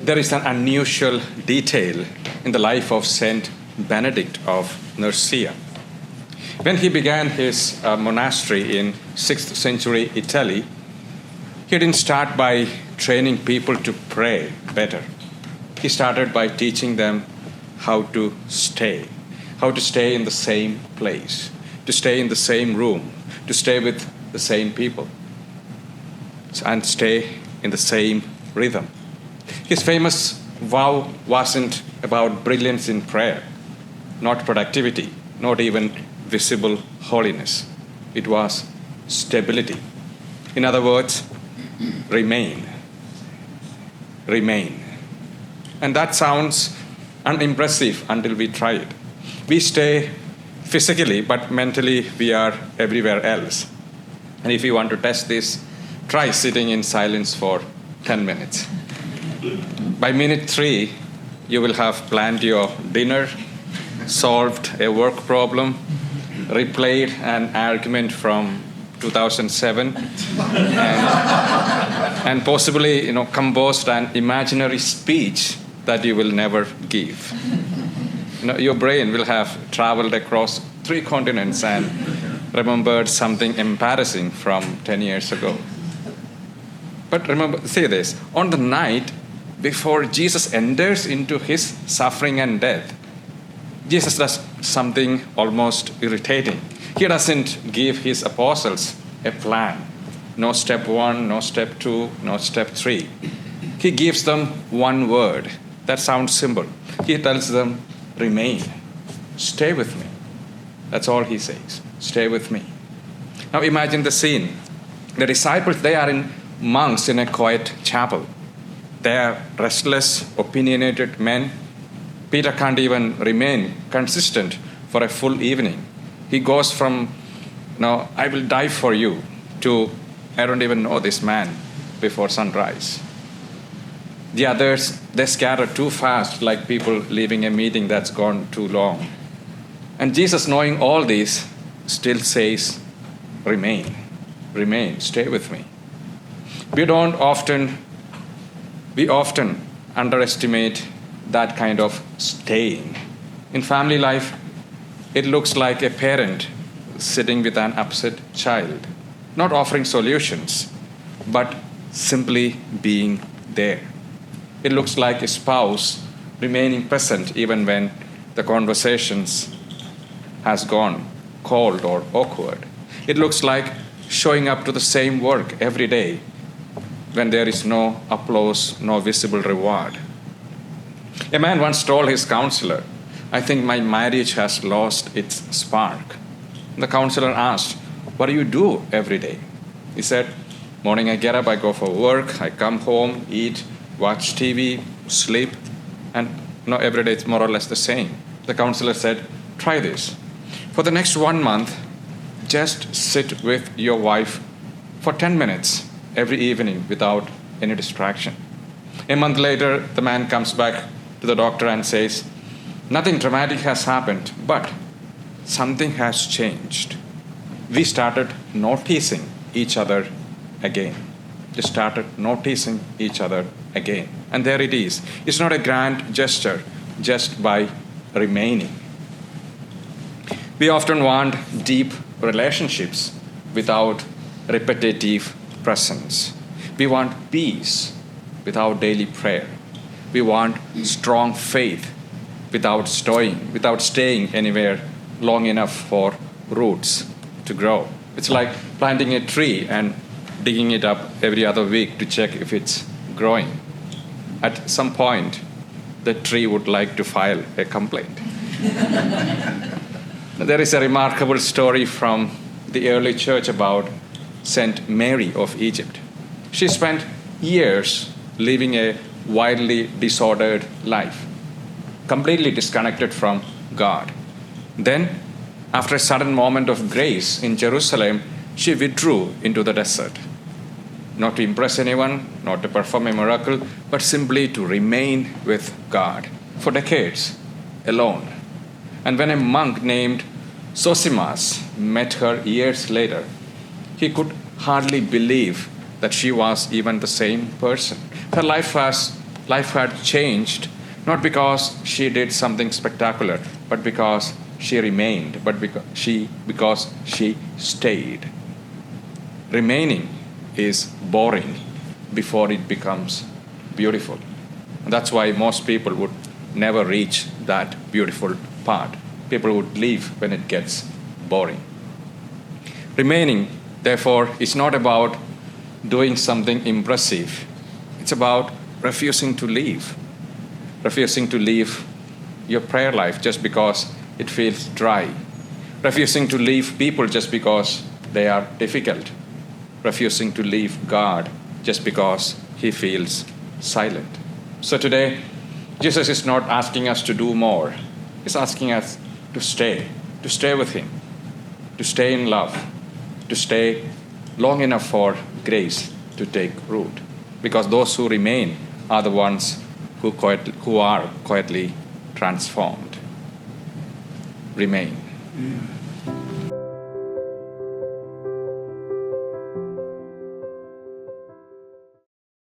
There is an unusual detail in the life of Saint Benedict of Nursia. When he began his monastery in 6th century Italy, he didn't start by training people to pray better. He started by teaching them how to stay in the same place, to stay in the same room, to stay with the same people, and stay in the same rhythm. His famous vow wasn't about brilliance in prayer, not productivity, not even visible holiness. It was stability. In other words, remain. Remain. And that sounds unimpressive until we try it. We stay physically, but mentally we are everywhere else. And if you want to test this, try sitting in silence for 10 minutes. By minute 3, you will have planned your dinner, solved a work problem, replayed an argument from 2007, and possibly composed an imaginary speech that you will never give. Your brain will have traveled across 3 continents and remembered something embarrassing from 10 years ago. But remember, say this, on the night before Jesus enters into his suffering and death, Jesus does something almost irritating. He doesn't give his apostles a plan. No step 1, no step 2, no step 3. He gives them one word. That sounds simple. He tells them, remain. Stay with me. That's all he says. Stay with me. Now imagine the scene. The disciples, they are monks in a quiet chapel. They are restless, opinionated men. Peter can't even remain consistent for a full evening. He goes from, I will die for you, to, I don't even know this man, before sunrise. The others, they scatter too fast, like people leaving a meeting that's gone too long. And Jesus, knowing all this, still says, remain, stay with me. We often underestimate that kind of staying. In family life, it looks like a parent sitting with an upset child, not offering solutions, but simply being there. It looks like a spouse remaining present even when the conversations has gone cold or awkward. It looks like showing up to the same work every day when there is no applause, no visible reward. A man once told his counselor, I think my marriage has lost its spark. The counselor asked, what do you do every day? He said, morning I get up, I go for work, I come home, eat, watch TV, sleep, and every day it's more or less the same. The counselor said, try this. For the next 1 month, just sit with your wife for 10 minutes every evening without any distraction. A month later, the man comes back to the doctor and says, nothing dramatic has happened, but something has changed. We started noticing each other again. Just started noticing each other again. And there it is. It's not a grand gesture, just by remaining. We often want deep relationships without repetitive presence. We want peace without daily prayer. We want strong faith without staying anywhere long enough for roots to grow. It's like planting a tree and digging it up every other week to check if it's growing. At some point, the tree would like to file a complaint. There is a remarkable story from the early church about Saint Mary of Egypt. She spent years living a wildly disordered life, completely disconnected from God. Then, after a sudden moment of grace in Jerusalem, she withdrew into the desert. Not to impress anyone, not to perform a miracle, but simply to remain with God for decades, alone. And when a monk named Zosimas met her years later, he could hardly believe that she was even the same person. Her life was life had changed, not because she did something spectacular, but because she remained, because she stayed. Remaining is boring before it becomes beautiful. And that's why most people would never reach that beautiful part. People would leave when it gets boring. Remaining, therefore, is not about doing something impressive. It's about refusing to leave. Refusing to leave your prayer life just because it feels dry. Refusing to leave people just because they are difficult. Refusing to leave God just because he feels silent. So today, Jesus is not asking us to do more. He's asking us to stay with him, to stay in love, to stay long enough for grace to take root. Because those who remain are the ones who are quietly transformed. Remain.